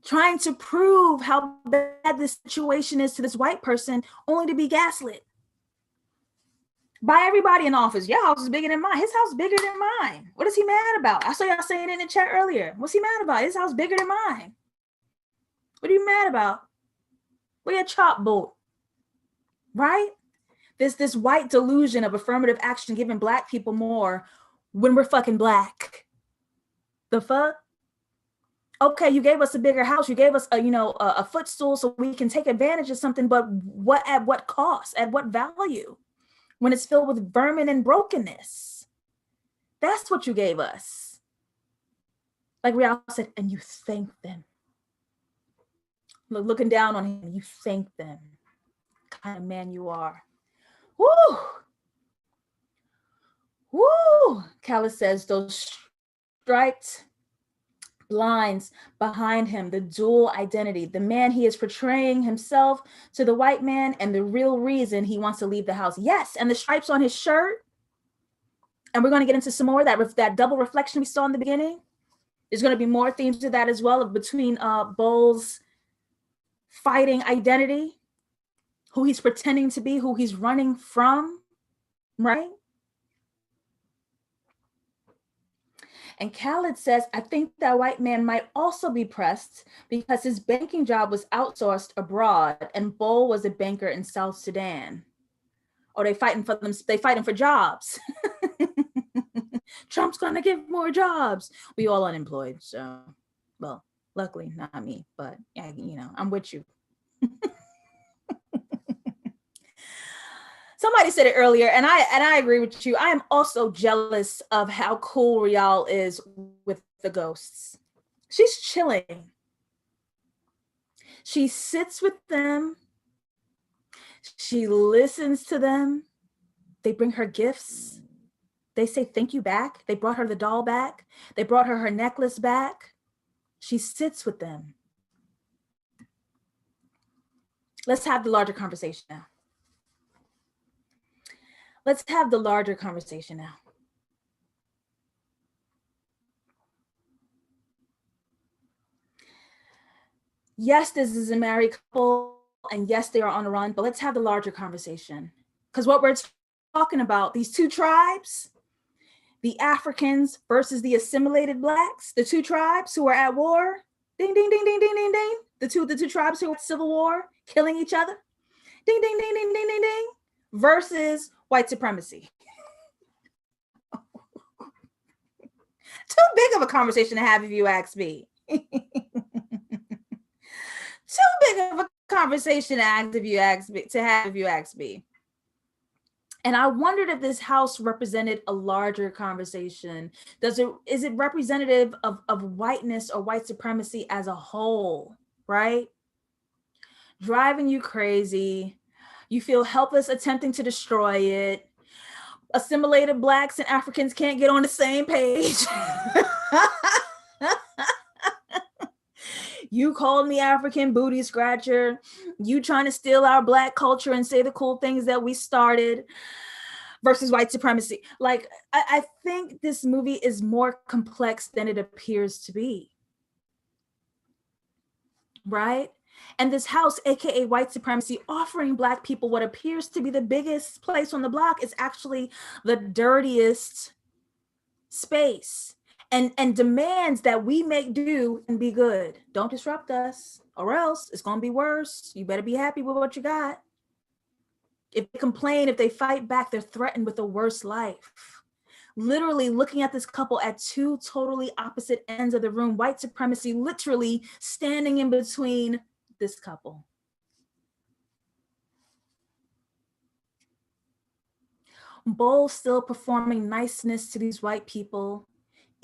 trying to prove how bad this situation is to this white person, only to be gaslit by everybody in the office. Your house is bigger than mine. His house is bigger than mine. What is he mad about? I saw y'all saying it in the chat earlier. What's he mad about? His house is bigger than mine. What are you mad about? Where your chop boat? Right? This white delusion of affirmative action giving Black people more when we're fucking Black. The fuck? Okay, you gave us a bigger house. You gave us a footstool so we can take advantage of something, but at what cost? At what value? When it's filled with vermin and brokenness. That's what you gave us. Like Rial said, and you thank them. Looking down on him, you thank them. Kind of man you are. Woo! Woo! Khaled says those striped lines behind him, the dual identity, the man he is portraying himself to the white man, and the real reason he wants to leave the house. Yes, and the stripes on his shirt. And we're going to get into some more of that double reflection we saw in the beginning. There's going to be more themes to that as well, between Bol's fighting identity, who he's pretending to be, who he's running from, right? And Khaled says, I think that white man might also be pressed because his banking job was outsourced abroad and Bol was a banker in South Sudan. Or they fighting for jobs. Trump's gonna give more jobs. We all unemployed, so, well, luckily not me, but yeah, I'm with you. Somebody said it earlier, and I agree with you. I am also jealous of how cool Rial is with the ghosts. She's chilling. She sits with them. She listens to them. They bring her gifts. They say thank you back. They brought her the doll back. They brought her necklace back. She sits with them. Let's have the larger conversation now. Let's have the larger conversation now. Yes, this is a married couple, and yes, they are on the run, but let's have the larger conversation. Because what we're talking about, these two tribes, the Africans versus the assimilated Blacks, the two tribes who are at war, ding, ding, ding, ding, ding, ding, ding. The two tribes who are at civil war, killing each other, ding, ding, ding, ding, ding, ding, ding, versus white supremacy. Too big of a conversation to have if you ask me. Too big of a conversation to have if you ask me. And I wondered if this house represented a larger conversation. Is it representative of whiteness or white supremacy as a whole, right? Driving you crazy. You feel helpless attempting to destroy it. Assimilated Blacks and Africans can't get on the same page. You called me African booty scratcher. You trying to steal our Black culture and say the cool things that we started versus white supremacy. Like, I think this movie is more complex than it appears to be. Right? And this house, AKA white supremacy, offering Black people what appears to be the biggest place on the block is actually the dirtiest space. And demands that we make do and be good. Don't disrupt us, or else it's going to be worse. You better be happy with what you got. If they complain, if they fight back, they're threatened with a worse life. Literally looking at this couple at two totally opposite ends of the room, white supremacy literally standing in between this couple. Bol still performing niceness to these white people,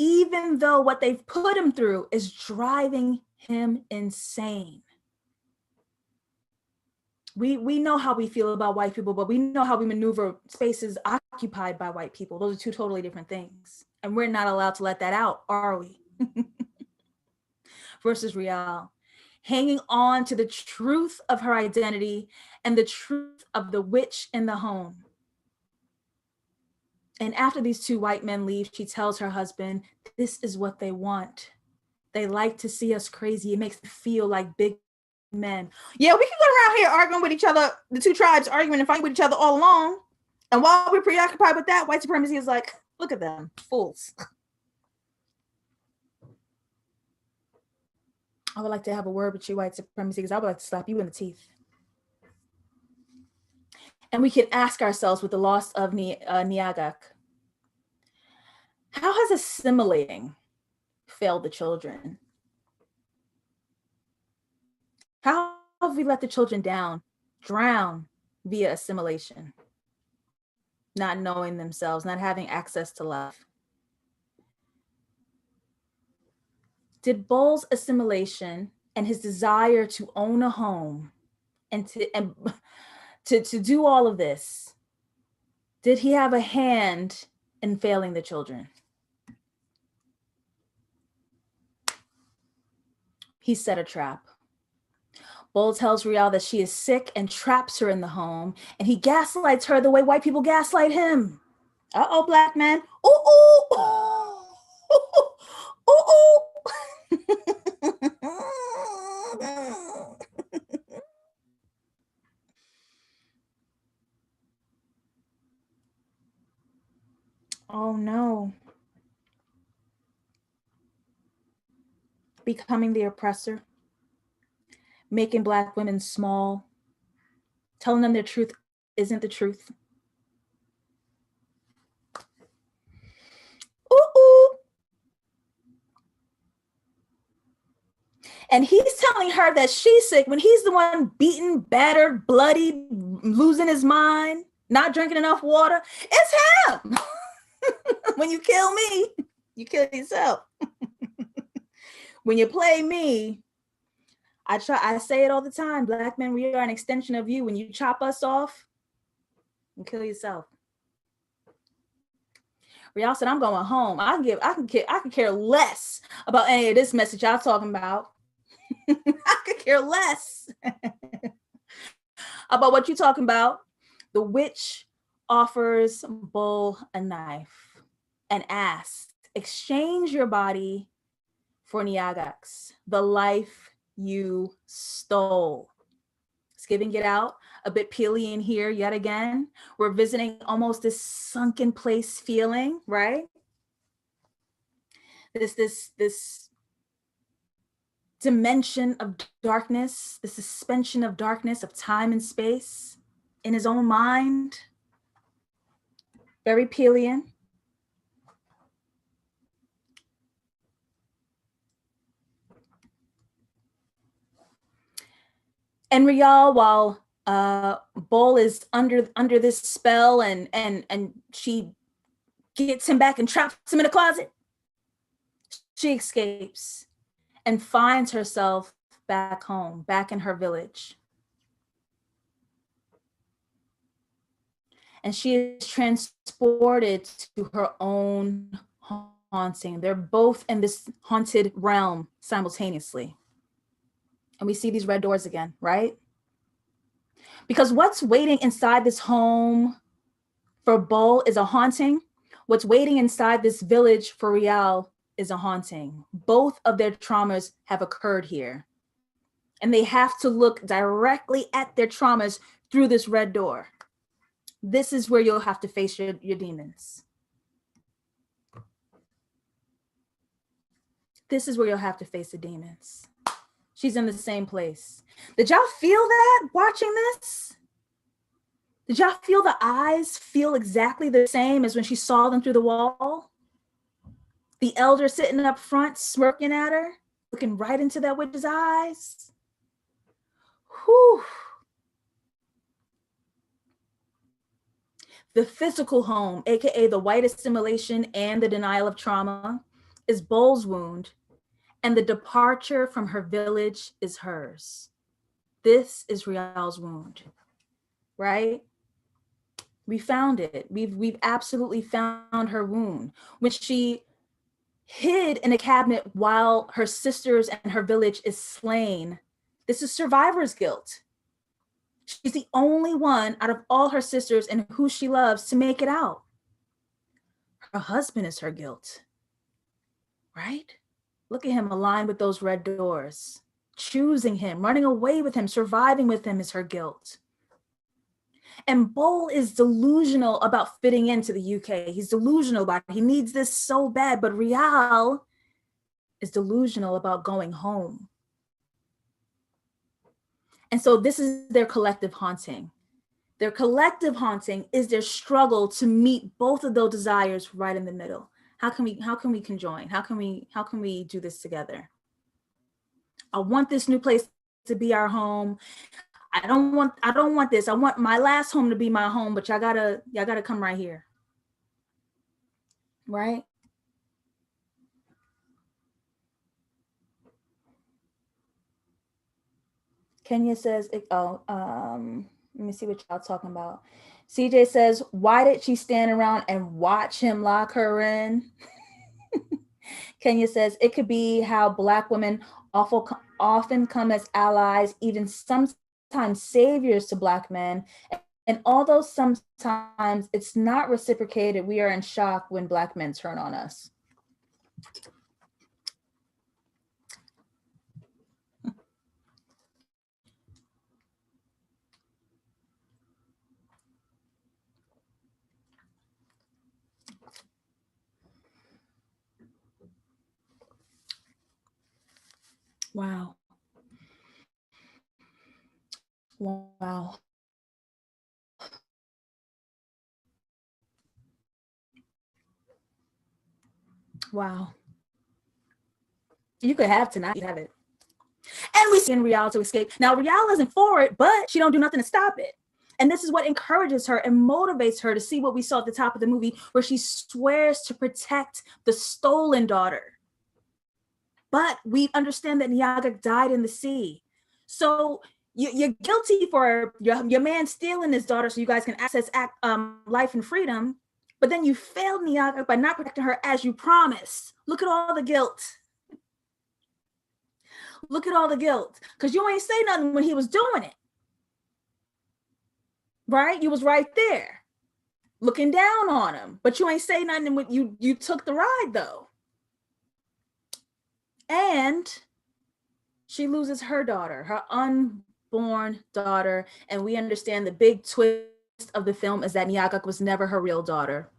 even though what they've put him through is driving him insane. We know how we feel about white people, but we know how we maneuver spaces occupied by white people. Those are two totally different things. And we're not allowed to let that out, are we? Versus Rial, hanging on to the truth of her identity and the truth of the witch in the home. And after these two white men leave, she tells her husband, this is what they want. They like to see us crazy. It makes them feel like big men. Yeah, we can go around here arguing with each other, the two tribes arguing and fighting with each other all along. And while we're preoccupied with that, white supremacy is like, look at them, fools. I would like to have a word with you, white supremacy, because I would like to slap you in the teeth. And we can ask ourselves with the loss of Niagak, how has assimilating failed the children? How have we let the children drown via assimilation? Not knowing themselves, not having access to love. Did Bol's assimilation and his desire to own a home and to do all of this, did he have a hand in failing the children? He set a trap. Bol tells Rial that she is sick and traps her in the home, and he gaslights her the way white people gaslight him. Uh-oh, Black man. Ooh, ooh. Ooh, ooh. Oh no. Becoming the oppressor, making Black women small, telling them their truth isn't the truth. Ooh, ooh. And he's telling her that she's sick when he's the one beaten, battered, bloody, losing his mind. not drinking enough water. It's him. When you kill me, you kill yourself. When you play me, I say it all the time. Black men, we are an extension of you. When you chop us off, you kill yourself. Rial said, I'm going home. I can care less about any of this message y'all talking about. I could care less about what you're talking about. The witch offers Bol a knife and asks, exchange your body for Nyagax, the life you stole. It's giving it out a bit peely in here yet again. We're visiting almost this sunken place feeling, right? This dimension of darkness, the suspension of darkness of time and space in his own mind. Very Pelian. And Rial, while Bol is under this spell and she gets him back and traps him in a closet, she escapes and finds herself back home, back in her village. And she is transported to her own haunting. They're both in this haunted realm simultaneously. And we see these red doors again, right? Because what's waiting inside this home for Bol is a haunting. What's waiting inside this village for Rial is a haunting. Both of their traumas have occurred here. And they have to look directly at their traumas through this red door. This is where you'll have to face your demons. This is where you'll have to face the demons. She's in the same place. Did y'all feel that watching this? Did y'all feel the eyes feel exactly the same as when she saw them through the wall? The elder sitting up front, smirking at her, looking right into that witch's eyes. Whew. The physical home, AKA the white assimilation and the denial of trauma, is Bol's wound, and the departure from her village is hers. This is Rial's wound, right? We found it. We've absolutely found her wound. When she hid in a cabinet while her sisters and her village is slain, this is survivor's guilt. She's the only one out of all her sisters and who she loves to make it out. Her husband is her guilt, right? Look at him aligned with those red doors. Choosing him, running away with him, surviving with him is her guilt. And Bol is delusional about fitting into the UK. He's delusional about it. He needs this so bad, but Rial is delusional about going home. And so this is their collective haunting. Their collective haunting is their struggle to meet both of those desires right in the middle. How can we conjoin? How can we do this together? I want this new place to be our home. I don't want this. I want my last home to be my home, but y'all gotta come right here. Right? Kenya says, let me see what y'all talking about. CJ says, why did she stand around and watch him lock her in? Kenya says, it could be how Black women often come as allies, even sometimes saviors to Black men. And although sometimes it's not reciprocated, we are in shock when Black men turn on us. Wow. Wow. Wow. You could have tonight, you have it. And we see in Rial to escape. Now, Rial isn't for it, but she don't do nothing to stop it. And this is what encourages her and motivates her to see what we saw at the top of the movie, where she swears to protect the stolen daughter. But we understand that Nyagak died in the sea. So you're guilty for your man stealing his daughter so you guys can access life and freedom. But then you failed Nyagak by not protecting her as you promised. Look at all the guilt. Look at all the guilt. Because you ain't say nothing when he was doing it. Right? You was right there looking down on him. But you ain't say nothing when you took the ride, though. And she loses her daughter, her unborn daughter. And we understand the big twist of the film is that Nyagak was never her real daughter.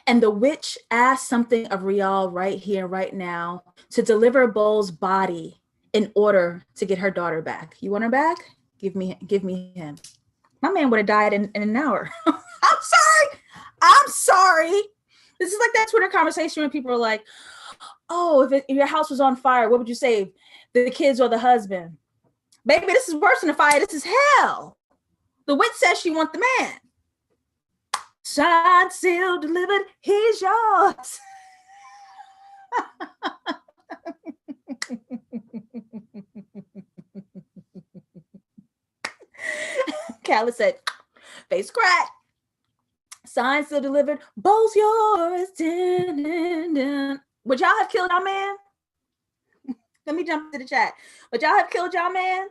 And the witch asked something of Rial right here, right now, to deliver Bol's body in order to get her daughter back. You want her back? Give me him. My man would have died in an hour. I'm sorry. This is like that Twitter conversation when people are like, oh, if your house was on fire, what would you save? The kids or the husband? Baby, this is worse than a fire. This is hell. The witch says she wants the man. Signed, sealed, delivered, he's yours. Callie said, face crack. Signed, sealed, delivered, Bol's yours. Dun, dun, dun. Would y'all have killed y'all man? Let me jump to the chat. Would y'all have killed y'all man?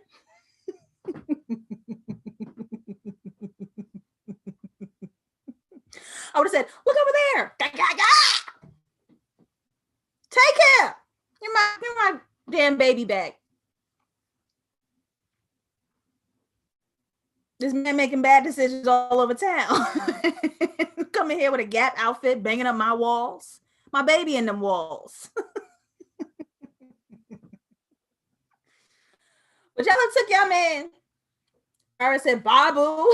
I would have said, look over there. Take him. Give my damn baby back. This man making bad decisions all over town. Coming here with a Gap outfit, banging up my walls. My baby in them walls. But y'all took y'all man. I said, Babu.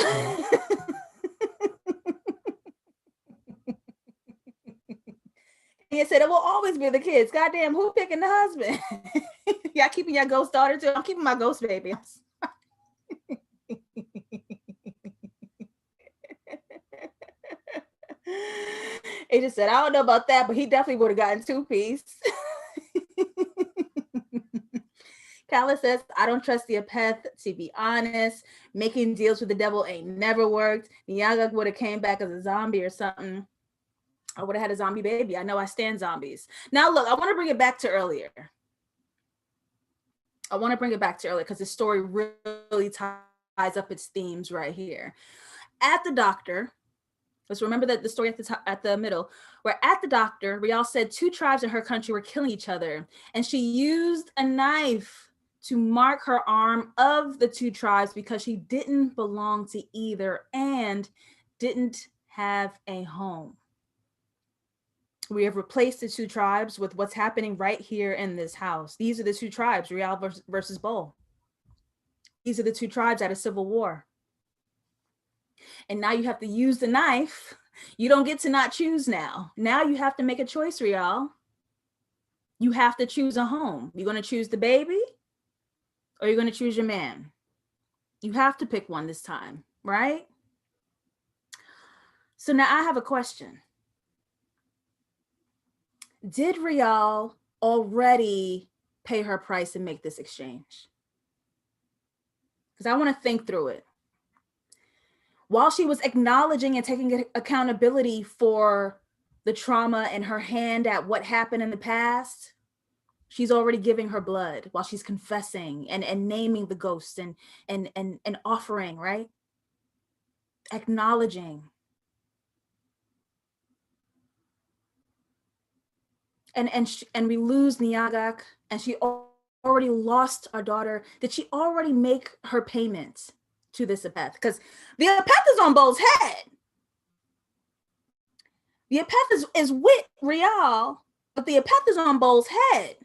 He said, it will always be the kids. Goddamn, who picking the husband? Y'all keeping your ghost daughter too? I'm keeping my ghost baby. He just said, I don't know about that, but he definitely would have gotten 2-piece. Kala says, I don't trust the Apeth, to be honest. Making deals with the devil ain't never worked. Nyagak would have came back as a zombie or something. I would have had a zombie baby. I know I stand zombies. Now, look, I want to bring it back to earlier. Because the story really ties up its themes right here. At the doctor, let's remember that the story at the top, at the middle, where at the doctor, Rial said 2 tribes in her country were killing each other. And she used a knife to mark her arm of the 2 tribes because she didn't belong to either and didn't have a home. We have replaced the 2 tribes with what's happening right here in this house. These are the 2 tribes, Rial versus Bol. These are the 2 tribes at a civil war. And now you have to use the knife. You don't get to not choose now. Now you have to make a choice, Rial. You have to choose a home. You're going to choose the baby or you're going to choose your man. You have to pick one this time, right? So now I have a question. Did Rial already pay her price and make this exchange? Because I want to think through it. While she was acknowledging and taking accountability for the trauma and her hand at what happened in the past, she's already giving her blood while she's confessing and naming the ghosts and offering, right? Acknowledging. And we lose Nyagak, and she already lost our daughter. Did she already make her payments to this Apeth? Because the Apeth is on Bol's head. The Apeth is with Rial, but the Apeth is on Bol's head.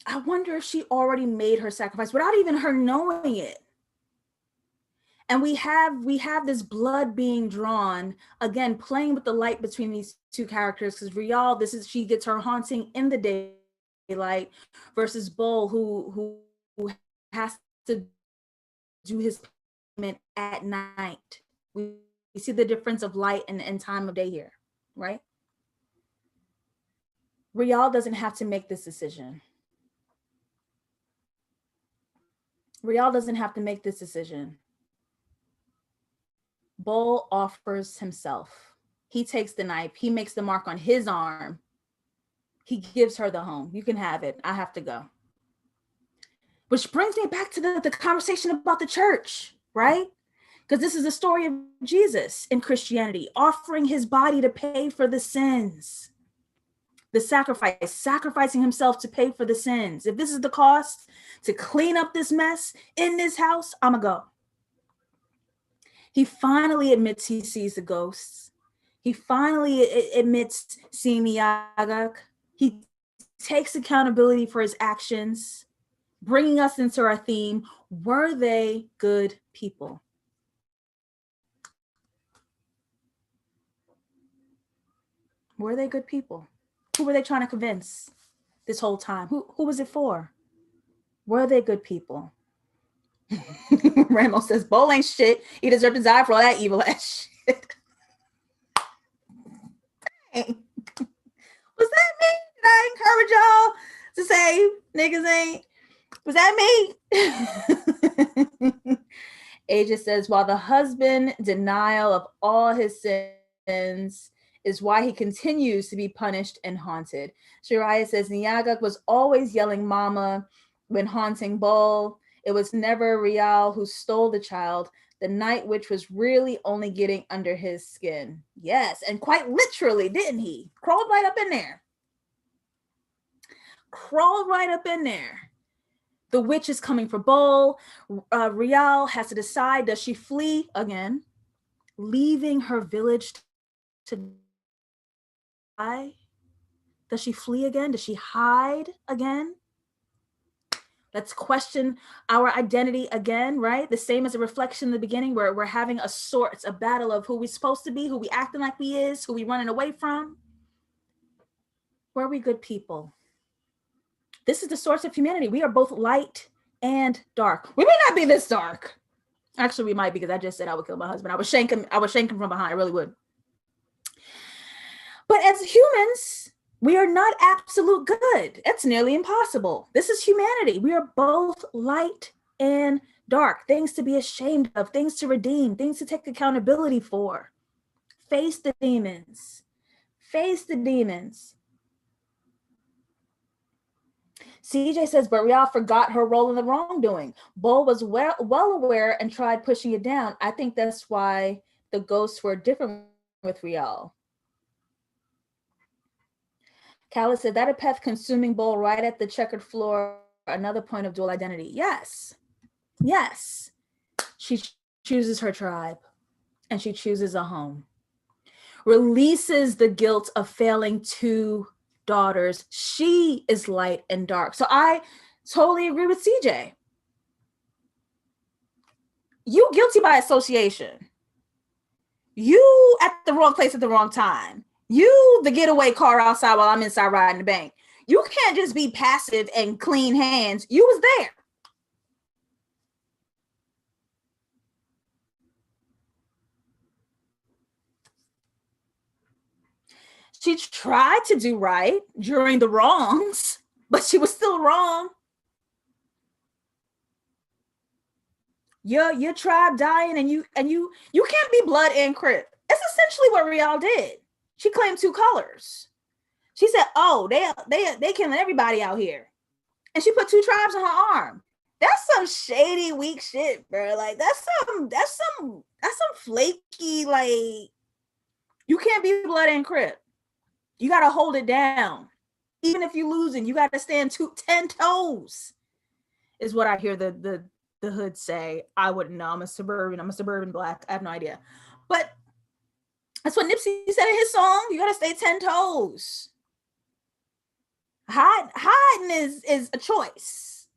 I wonder if she already made her sacrifice without even her knowing it. And we have this blood being drawn, again, playing with the light between these two characters, because Rial, she gets her haunting in the daylight, versus Bol, who has to do his payment at night. We see the difference of light and time of day here, right? Rial doesn't have to make this decision. Rial doesn't have to make this decision. Bol offers himself. He takes the knife. He makes the mark on his arm. He gives her the home. You can have it. I have to go. Which brings me back to the conversation about the church, right? Because this is the story of Jesus in Christianity, offering his body to pay for the sins. The sacrifice, sacrificing himself to pay for the sins. If this is the cost to clean up this mess in this house, I'm gonna go. He finally admits he sees the ghosts. He finally admits seeing the Yagak. He takes accountability for his actions, bringing us into our theme. Were they good people? Were they good people? Who were they trying to convince this whole time? Who was it for? Were they good people? Remo says, Bol ain't shit. He deserved to die for all that evil ass shit. Was that me? Did I encourage y'all to say niggas ain't? Was that me? Aegis says, while the husband denial of all his sins is why he continues to be punished and haunted. Shariah says, Nyagak was always yelling mama when haunting Bol. It was never Rial who stole the child. The night witch was really only getting under his skin. Yes, and quite literally, didn't he? Crawled right up in there. Crawled right up in there. The witch is coming for Bol. Rial has to decide, does she flee again, leaving her village to die? Does she flee again? Does she hide again? Let's question our identity again, right? The same as a reflection in the beginning, where we're having a battle of who we're supposed to be, who we acting like we is, who we running away from. Were we good people? This is the source of humanity. We are both light and dark. We may not be this dark. Actually, we might, because I just said I would kill my husband. I would shank him from behind. I really would. But as humans, we are not absolute good. It's nearly impossible. This is humanity. We are both light and dark. Things to be ashamed of, things to redeem, things to take accountability for. Face the demons. Face the demons. CJ says, but Rial forgot her role in the wrongdoing. Bol was well aware and tried pushing it down. I think that's why the ghosts were different with Rial. Kala said, that Apeth consuming Bol right at the checkered floor, another point of dual identity. Yes. Yes. She chooses her tribe and she chooses a home. Releases the guilt of failing two daughters. She is light and dark. So I totally agree with CJ. You guilty by association. You at the wrong place at the wrong time. You the getaway car outside while I'm inside riding the bank. You can't just be passive and clean hands. You was there. She tried to do right during the wrongs, but she was still wrong. Your tribe dying and you can't be blood and crip. It's essentially what Rial did. She claimed two colors. She said, "Oh, they killing everybody out here," and she put two tribes on her arm. That's some shady, weak shit, bro. Like that's some flaky. Like you can't be blood and crip. You gotta hold it down. Even if you're losing, you gotta stand 10 toes. Is what I hear the hood say. I wouldn't know. I'm a suburban black. I have no idea, but. That's what Nipsey said in his song. You gotta stay 10 toes. Hiding is a choice.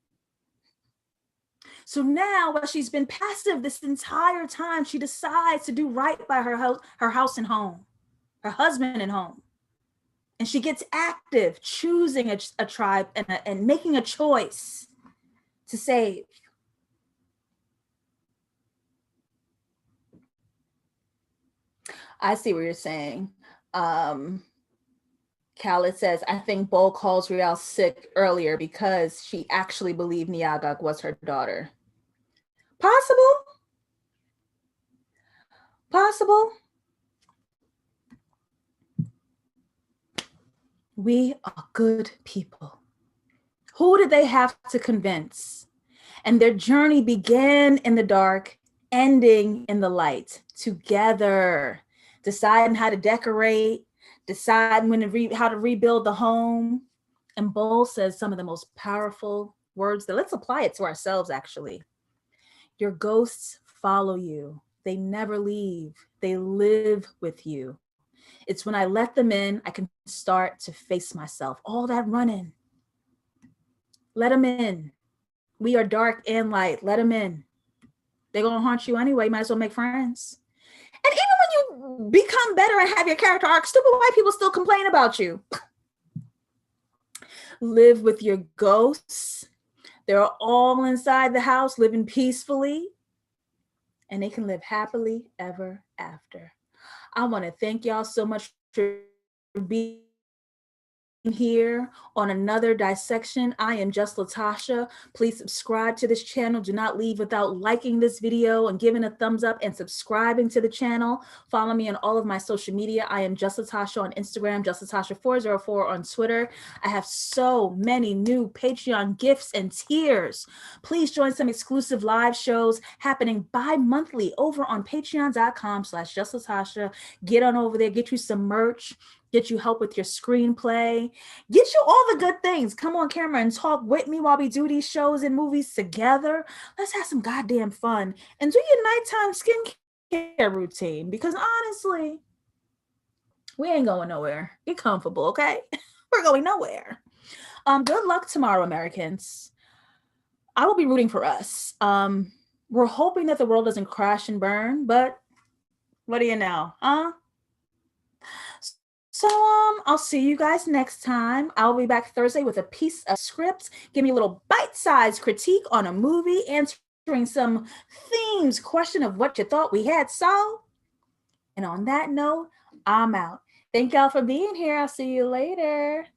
So now, while she's been passive this entire time, she decides to do right by her house and home, her husband and home. And she gets active, choosing a tribe and making a choice to save. I see what you're saying. Khaled says, I think Bol calls Rial sick earlier because she actually believed Niagak was her daughter. Possible. Possible. We are good people. Who did they have to convince? And their journey began in the dark, ending in the light, together, deciding how to decorate, deciding how to rebuild the home. And Bol says some of the most powerful words that let's apply it to ourselves, actually. Your ghosts follow you. They never leave. They live with you. It's when I let them in, I can start to face myself. All that running. Let them in. We are dark and light. Let them in. They're going to haunt you anyway. Might as well make friends. And even when you become better and have your character arc, stupid white people still complain about you. Live with your ghosts. They're all inside the house, living peacefully. And they can live happily ever after. I want to thank y'all so much for being here on another dissection. I am JustLatasha. Please subscribe to this channel. Do not leave without liking this video and giving a thumbs up and subscribing to the channel. Follow me on all of my social media. I am JustLatasha on Instagram, JustLatasha404 on Twitter. I have so many new Patreon gifts and tiers. Please join some exclusive live shows happening bi-monthly over on patreon.com/JustLatasha. Get on over there, get you some merch, get you help with your screenplay, get you all the good things. Come on camera and talk with me while we do these shows and movies together. Let's have some goddamn fun and do your nighttime skincare routine, because honestly, we ain't going nowhere. Get comfortable, okay? We're going nowhere. Good luck tomorrow, Americans. I will be rooting for us. We're hoping that the world doesn't crash and burn, but what do you know, huh? So I'll see you guys next time. I'll be back Thursday with a piece of script. Give me a little bite-sized critique on a movie, answering some themes, question of what you thought we had saw. And on that note, I'm out. Thank y'all for being here. I'll see you later.